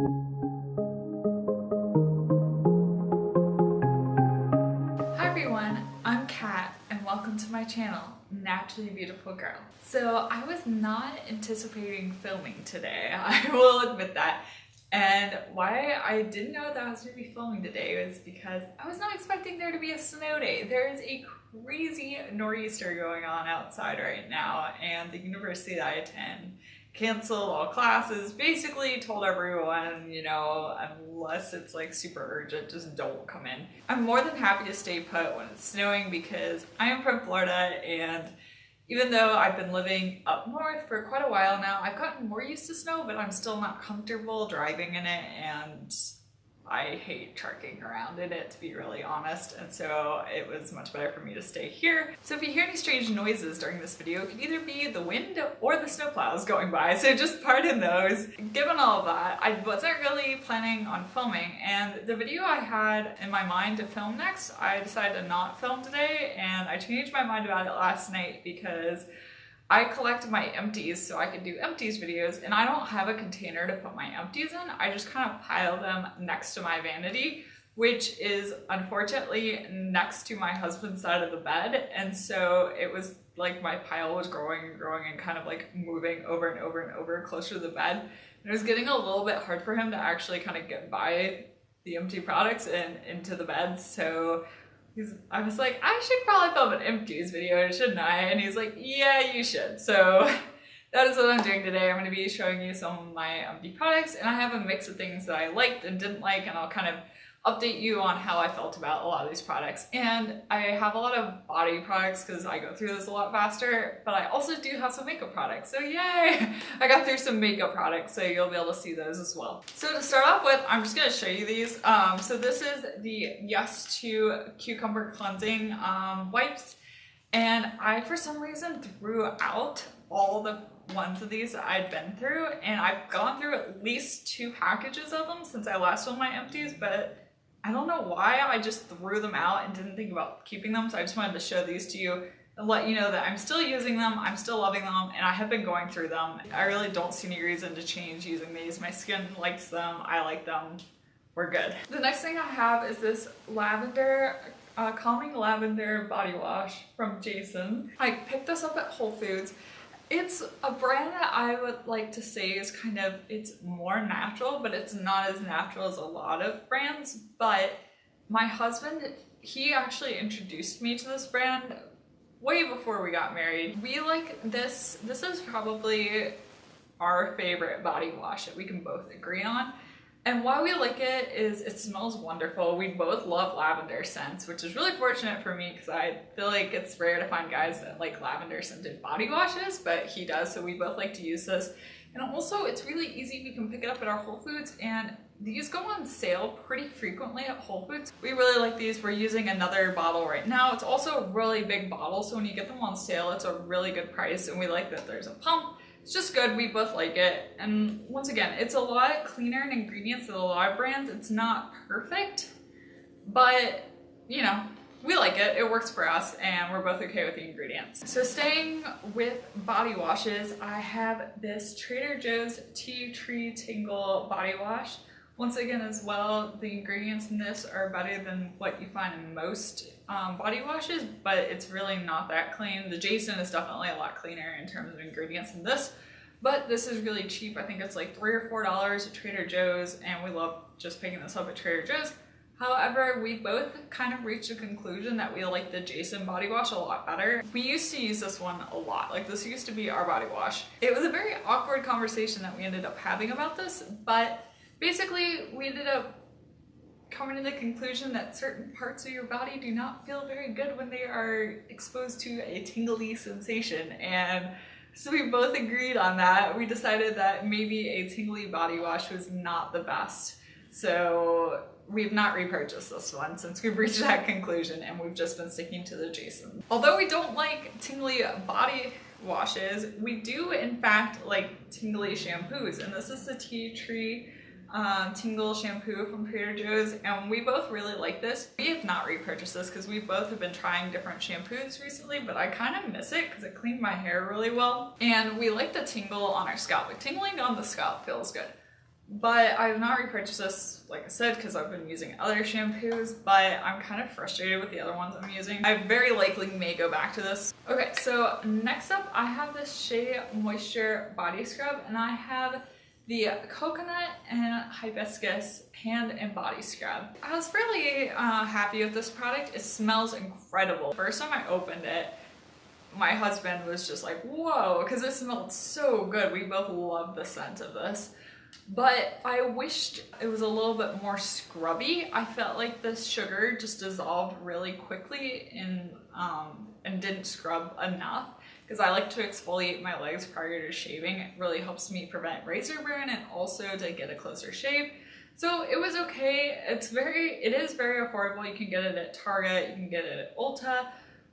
Hi everyone, I'm Kat and welcome to my channel, Naturally Beautiful Girl. So I was not anticipating filming today, I will admit that. And why I didn't know that I was going to be filming today was because I was not expecting there to be a snow day. There is a crazy nor'easter going on outside right now, and the university that I attend canceled all classes, basically told everyone, you know, unless it's like super urgent, just don't come in. I'm more than happy to stay put when it's snowing because I am from Florida, and even though I've been living up north for quite a while now, I've gotten more used to snow, but I'm still not comfortable driving in it, and I hate trucking around in it, to be really honest, and so it was much better for me to stay here. So if you hear any strange noises during this video, it could either be the wind or the snowplows going by, so just pardon those. Given all of that, I wasn't really planning on filming, and the video I had in my mind to film next, I decided to not film today, and I changed my mind about it last night because I collect my empties so I can do empties videos, and I don't have a container to put my empties in. I just kind of pile them next to my vanity, which is unfortunately next to my husband's side of the bed, and so it was like my pile was growing and growing and kind of like moving over and over and over closer to the bed, and it was getting a little bit hard for him to actually kind of get by the empty products and into the bed. So I was like, I should probably film an empties video, shouldn't I? And he's like, yeah, you should. So that is what I'm doing today. I'm going to be showing you some of my empty products, and I have a mix of things that I liked and didn't like, and I'll kind of update you on how I felt about a lot of these products. And I have a lot of body products because I go through this a lot faster, but I also do have some makeup products. So yay! I got through some makeup products, so you'll be able to see those as well. So to start off with, I'm just going to show you these. So this is the Yes to Cucumber Cleansing wipes. And I, for some reason, threw out all the ones of these that I'd been through, and I've gone through at least 2 packages of them since I last filmed my empties, but I don't know why I just threw them out and didn't think about keeping them, so I just wanted to show these to you and let you know that I'm still using them, I'm still loving them, and I have been going through them. I really don't see any reason to change using these. My skin likes them, I like them, we're good. The next thing I have is this lavender, calming lavender body wash from Jason. I picked this up at Whole Foods. It's a brand that I would like to say is kind of, it's more natural, but it's not as natural as a lot of brands. But my husband, he actually introduced me to this brand way before we got married. We like this. This is probably our favorite body wash that we can both agree on. And why we like it is it smells wonderful. We both love lavender scents, which is really fortunate for me because I feel like it's rare to find guys that like lavender scented body washes, but he does, so we both like to use this. And also it's really easy. We can pick it up at our Whole Foods, and these go on sale pretty frequently at Whole Foods. We really like these. We're using another bottle right now. It's also a really big bottle, so when you get them on sale, it's a really good price, and we like that there's a pump. It's just good, we both like it. And once again, it's a lot cleaner in ingredients than a lot of brands. It's not perfect, but you know, we like it, it works for us, and we're both okay with the ingredients. So staying with body washes, I have this Trader Joe's Tea Tree Tingle body wash. Once again as well, the ingredients in this are better than what you find in most body washes, but it's really not that clean. The Jason is definitely a lot cleaner in terms of ingredients than this, but this is really cheap. I think it's like $3 or $4 at Trader Joe's, and we love just picking this up at Trader Joe's. However, we both kind of reached a conclusion that we like the Jason body wash a lot better. We used to use this one a lot. Like, this used to be our body wash. It was a very awkward conversation that we ended up having about this, but basically we ended up coming to the conclusion that certain parts of your body do not feel very good when they are exposed to a tingly sensation, and so we both agreed on that. We decided that maybe a tingly body wash was not the best, so we've not repurchased this one since we've reached that conclusion, and we've just been sticking to the Jason. Although we don't like tingly body washes, we do in fact like tingly shampoos, and this is the Tea Tree Tingle shampoo from Trader Joe's, and we both really like this. We have not repurchased this because we both have been trying different shampoos recently, but I kind of miss it because it cleaned my hair really well, and we like the tingle on our scalp. Like, tingling on the scalp feels good. but I have not repurchased this, like I said, because I've been using other shampoos, but I'm kind of frustrated with the other ones I'm using. I very likely may go back to this. Okay, so next up I have this Shea Moisture Body Scrub, and I have the coconut and hibiscus hand and body scrub. I was really happy with this product. It smells incredible. First time I opened it, my husband was just like, whoa, because it smelled so good. We both love the scent of this. But I wished it was a little bit more scrubby. I felt like the sugar just dissolved really quickly and didn't scrub enough, because I like to exfoliate my legs prior to shaving. It really helps me prevent razor burn and also to get a closer shave. So it was okay. It is very affordable. You can get it at Target, you can get it at Ulta.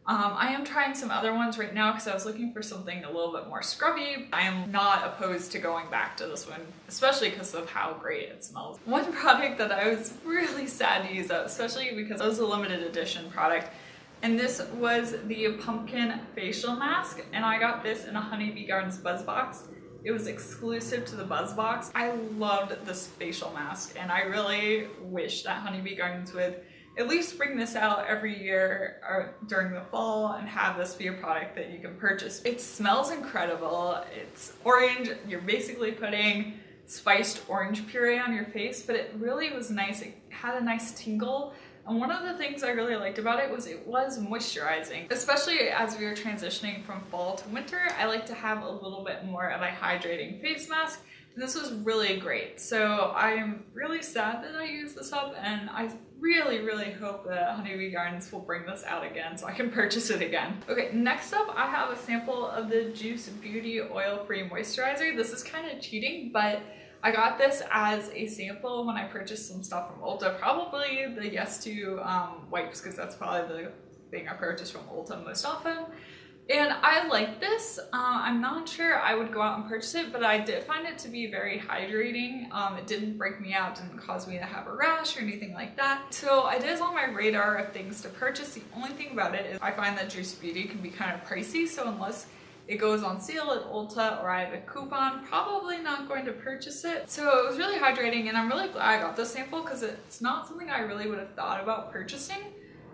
I am trying some other ones right now because I was looking for something a little bit more scrubby. I am not opposed to going back to this one, especially because of how great it smells. One product that I was really sad to use up, especially because it was a limited edition product, and this was the Pumpkin Facial Mask, and I got this in a Honeybee Gardens Buzz Box. It was exclusive to the Buzz Box. I loved this facial mask, and I really wish that Honeybee Gardens would at least bring this out every year or during the fall and have this be a product that you can purchase. It smells incredible. It's orange. You're basically putting spiced orange puree on your face, but it really was nice. It had a nice tingle. And one of the things I really liked about it was moisturizing. Especially as we were transitioning from fall to winter, I like to have a little bit more of a hydrating face mask. And this was really great. So I'm really sad that I used this up, and I really hope that Honeybee Gardens will bring this out again so I can purchase it again. Okay, next up I have a sample of the Juice Beauty Oil-Free Moisturizer. This is kind of cheating, but I got this as a sample when I purchased some stuff from Ulta, probably the Yes To wipes, because that's probably the thing I purchased from Ulta most often. And I like this. I'm not sure I would go out and purchase it, but I did find it to be very hydrating. It didn't break me out, didn't cause me to have a rash or anything like that. So it is on my radar of things to purchase. The only thing about it is I find that Juice Beauty can be kind of pricey, so unless it goes on sale at Ulta or I have a coupon, probably not going to purchase it. So it was really hydrating, and I'm really glad I got this sample because it's not something I really would have thought about purchasing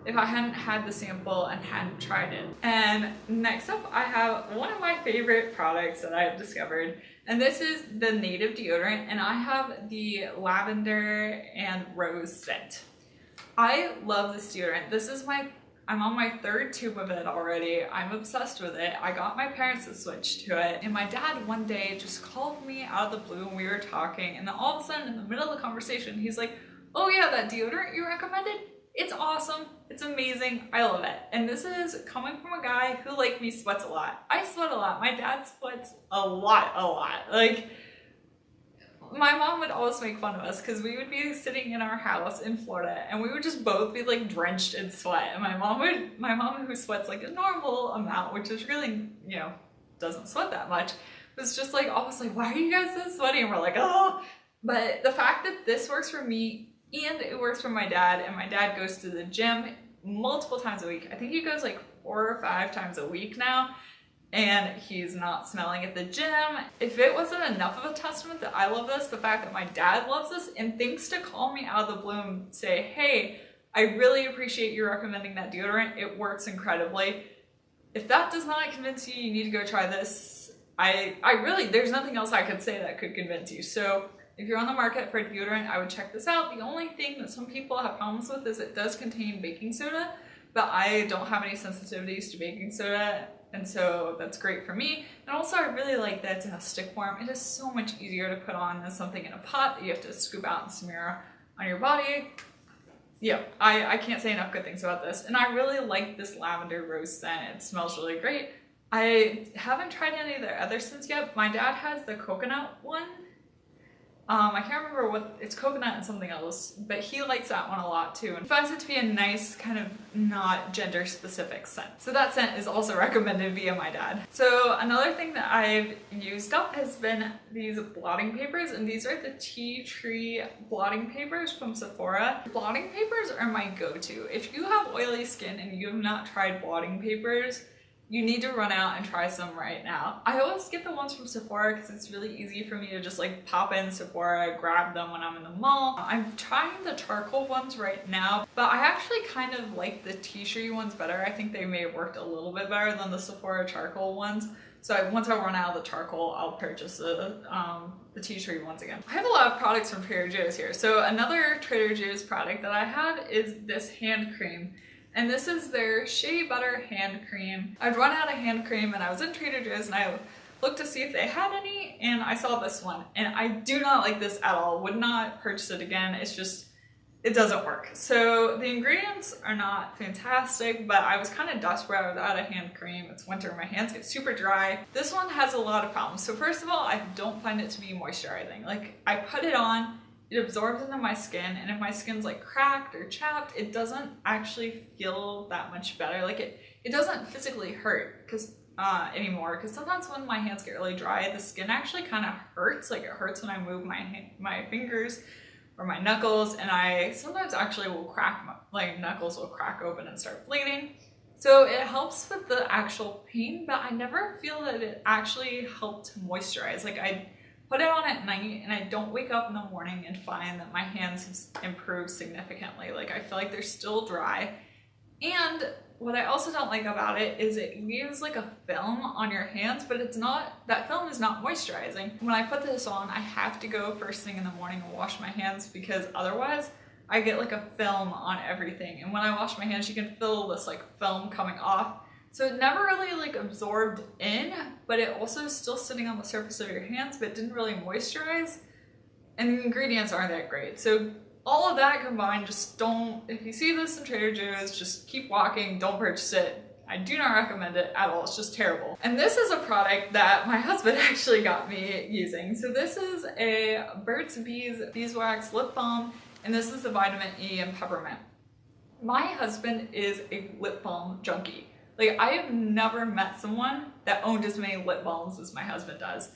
if I hadn't had the sample and hadn't tried it. And next up I have one of my favorite products that I have discovered, and this is the Native Deodorant, and I have the lavender and rose scent. I love this deodorant. I'm on my third tube of it already. I'm obsessed with it. I got my parents to switch to it, and my dad one day just called me out of the blue when we were talking, and then all of a sudden in the middle of the conversation he's like, oh yeah, that deodorant you recommended? It's awesome, it's amazing, I love it. And this is coming from a guy who, like me, sweats a lot. I sweat a lot. My dad sweats a lot. Like, my mom would always make fun of us because we would be sitting in our house in Florida and we would just both be like drenched in sweat. And my mom who sweats like a normal amount, which is really, you know, doesn't sweat that much, was just like almost like, why are you guys so sweaty? And we're like, oh. But the fact that this works for me and it works for my dad, and my dad goes to the gym multiple times a week. I think he goes like 4 or 5 times a week now, and he's not smelling at the gym. If it wasn't enough of a testament that I love this, the fact that my dad loves this and thinks to call me out of the blue and say, hey, I really appreciate you recommending that deodorant. It works incredibly. If that does not convince you, you need to go try this. There's nothing else I could say that could convince you. So if you're on the market for a deodorant, I would check this out. The only thing that some people have problems with is it does contain baking soda, but I don't have any sensitivities to baking soda, and so that's great for me. And also I really like that it's in a stick form. It is so much easier to put on than something in a pot that you have to scoop out and smear on your body. Yeah, I can't say enough good things about this. And I really like this lavender rose scent. It smells really great. I haven't tried any of the other scents yet. My dad has the coconut one. I can't remember what, it's coconut and something else, but he likes that one a lot too and finds it to be a nice kind of not gender specific scent. So that scent is also recommended via my dad. So another thing that I've used up has been these blotting papers, and these are the Tea Tree blotting papers from Sephora. Blotting papers are my go-to. If you have oily skin and you have not tried blotting papers, you need to run out and try some right now. I always get the ones from Sephora because it's really easy for me to just like pop in Sephora, grab them when I'm in the mall. I'm trying the charcoal ones right now, but I actually kind of like the tea-tree ones better. I think they may have worked a little bit better than the Sephora charcoal ones. So once I run out of the charcoal, I'll purchase the tea-tree ones again. I have a lot of products from Trader Joe's here. So another Trader Joe's product that I have is this hand cream. And this is their Shea Butter hand cream. I'd run out of hand cream and I was in Trader Joe's and I looked to see if they had any, and I saw this one. And I do not like this at all. Would not purchase it again. It's just, it doesn't work. So the ingredients are not fantastic, but I was kind of desperate. I was out of hand cream. It's winter, my hands get super dry. This one has a lot of problems. So first of all, I don't find it to be moisturizing. Like, I put it on, it absorbs into my skin, and if my skin's like cracked or chapped, it doesn't actually feel that much better. Like it doesn't physically hurt anymore, because sometimes when my hands get really dry, the skin actually kind of hurts. Like, it hurts when I move my fingers or my knuckles, and I sometimes actually will crack, like knuckles will crack open and start bleeding. So it helps with the actual pain, but I never feel that it actually helped moisturize. Like, I put it on at night and I don't wake up in the morning and find that my hands have improved significantly. Like, I feel like they're still dry. And what I also don't like about it is it leaves like a film on your hands, but it's not, that film is not moisturizing. When I put this on, I have to go first thing in the morning and wash my hands, because otherwise I get like a film on everything. And when I wash my hands, you can feel this like film coming off. So it never really like absorbed in, but it also is still sitting on the surface of your hands, but didn't really moisturize. And the ingredients aren't that great. So all of that combined, just don't, if you see this in Trader Joe's, just keep walking, don't purchase it. I do not recommend it at all, it's just terrible. And this is a product that my husband actually got me using. So this is a Burt's Bees Beeswax Lip Balm, and this is the vitamin E and peppermint. My husband is a lip balm junkie. Like, I have never met someone that owned as many lip balms as my husband does.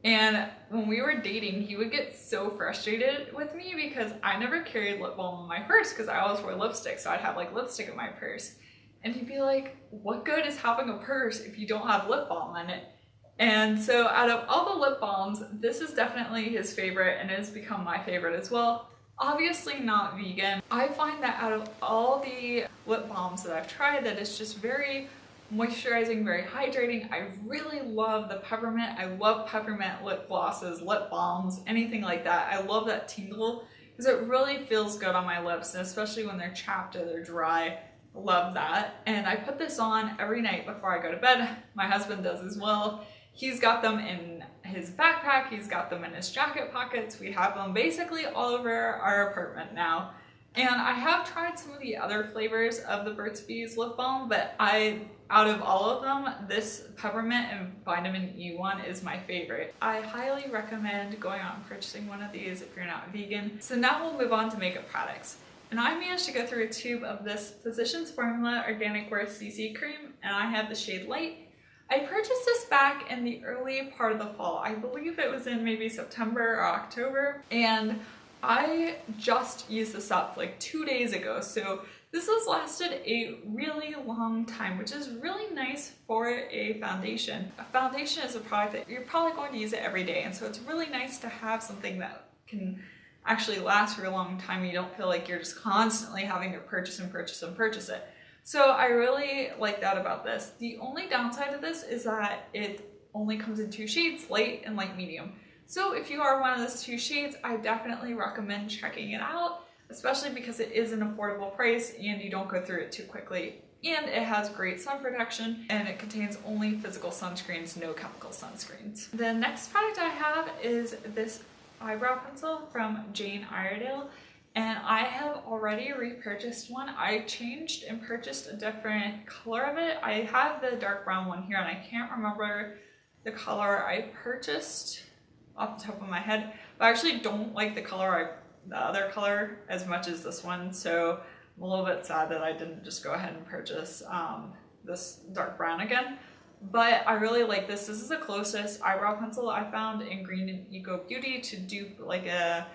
And when we were dating, he would get so frustrated with me because I never carried lip balm in my purse, because I always wore lipstick, so I'd have like lipstick in my purse. And he'd be like, what good is having a purse if you don't have lip balm in it? And so out of all the lip balms, this is definitely his favorite, and it has become my favorite as well. Obviously not vegan. I find that out of all the lip balms that I've tried, that it's just very moisturizing, very hydrating. I really love the peppermint. I love peppermint lip glosses, lip balms, anything like that. I love that tingle because it really feels good on my lips, and especially when they're chapped or they're dry. Love that. And I put this on every night before I go to bed. My husband does as well. He's got them in his backpack, he's got them in his jacket pockets. We have them basically all over our apartment now. And I have tried some of the other flavors of the Burt's Bees lip balm, but out of all of them, this peppermint and vitamin E one is my favorite. I highly recommend going out and purchasing one of these if you're not vegan. So now we'll move on to makeup products. And I managed to go through a tube of this Physicians Formula Organic Wear CC cream, and I have the shade Light. I purchased this back in the early part of the fall. I believe it was in maybe September or October, and I just used this up like 2 days ago. So this has lasted a really long time, which is really nice for a foundation. A foundation is a product that you're probably going to use it every day, and so it's really nice to have something that can actually last for a long time. You don't feel like you're just constantly having to purchase and purchase and purchase it. So I really like that about this. The only downside of this is that it only comes in 2 shades, light and light medium. So if you are one of those 2 shades, I definitely recommend checking it out, especially because it is an affordable price and you don't go through it too quickly. And it has great sun protection, and it contains only physical sunscreens, no chemical sunscreens. The next product I have is this eyebrow pencil from Jane Iredale. And I have already repurchased one. I changed and purchased a different color of it. I have the dark brown one here, and I can't remember the color I purchased off the top of my head. But I actually don't like the other color as much as this one, so I'm a little bit sad that I didn't just go ahead and purchase this dark brown again. But I really like this. This is the closest eyebrow pencil I found in Green and Eco Beauty to dupe like a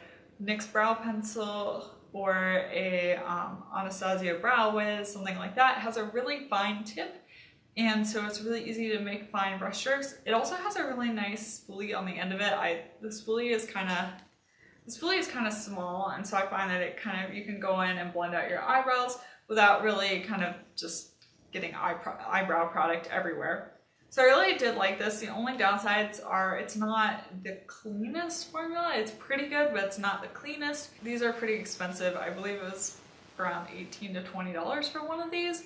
NYX brow pencil or a Anastasia Brow Wiz, something like that. It has a really fine tip, and so it's really easy to make fine brush strokes. It also has a really nice spoolie on the end of it. The spoolie is kind of small, and so I find that it kind of, you can go in and blend out your eyebrows without really kind of just getting eyebrow product everywhere. So I really did like this. The only downsides are it's not the cleanest formula. It's pretty good, but it's not the cleanest. These are pretty expensive. I believe it was around $18 to $20 for one of these.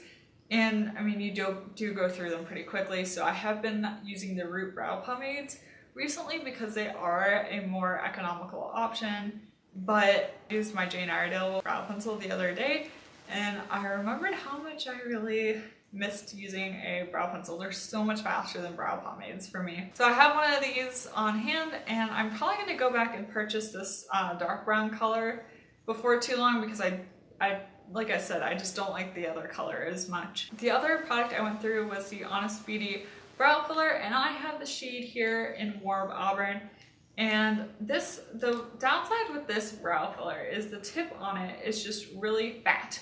And I mean, you do go through them pretty quickly. So I have been using the Root Brow Pomades recently because they are a more economical option. But I used my Jane Iredale brow pencil the other day, and I remembered how much I really missed using a brow pencil. They're so much faster than brow pomades for me. So I have one of these on hand, and I'm probably going to go back and purchase this dark brown color before too long because like I said, I just don't like the other color as much. The other product I went through was the Honest Beauty brow filler, and I have the shade here in Warm Auburn. And the downside with this brow filler is the tip on it is just really fat.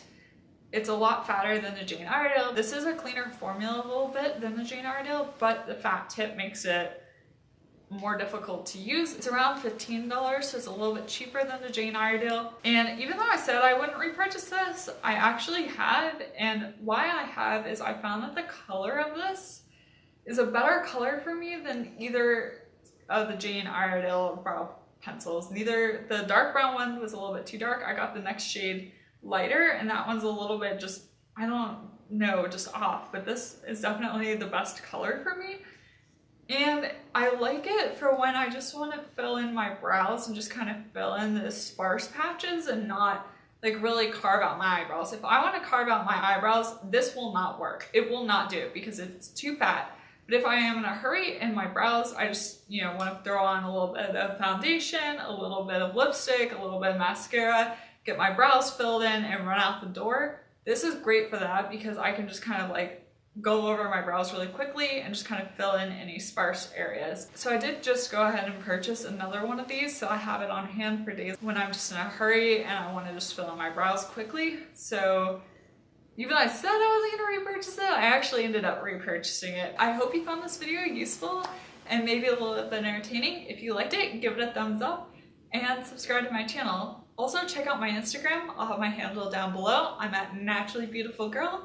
It's a lot fatter than the Jane Iredale. This is a cleaner formula a little bit than the Jane Iredale, but the fat tip makes it more difficult to use. It's around $15, so it's a little bit cheaper than the Jane Iredale. And even though I said I wouldn't repurchase this, I actually have, and why I have is I found that the color of this is a better color for me than either of the Jane Iredale brow pencils. Neither, the dark brown one was a little bit too dark. I got the next shade lighter, and that one's a little bit just, I don't know, just off, but this is definitely the best color for me. And I like it for when I just want to fill in my brows and just kind of fill in the sparse patches and not like really carve out my eyebrows. If I want to carve out my eyebrows, this will not work. It will not do it because it's too fat. But if I am in a hurry and my brows, I just, you know, want to throw on a little bit of foundation, a little bit of lipstick, a little bit of mascara, get my brows filled in and run out the door. This is great for that because I can just kind of like go over my brows really quickly and just kind of fill in any sparse areas. So I did just go ahead and purchase another one of these, so I have it on hand for days when I'm just in a hurry and I want to just fill in my brows quickly. So even though I said I wasn't going to repurchase it, I actually ended up repurchasing it. I hope you found this video useful and maybe a little bit entertaining. If you liked it, give it a thumbs up and subscribe to my channel. Also check out my Instagram. I'll have my handle down below. I'm at naturallybeautifulgirl.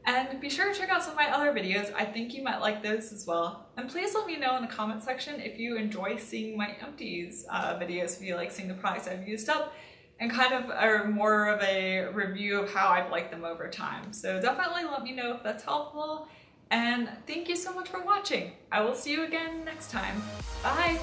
And be sure to check out some of my other videos. I think you might like those as well. And please let me know in the comment section if you enjoy seeing my empties videos, if you like seeing the products I've used up, and kind of are more of a review of how I've liked them over time. So definitely let me know if that's helpful. And thank you so much for watching. I will see you again next time. Bye!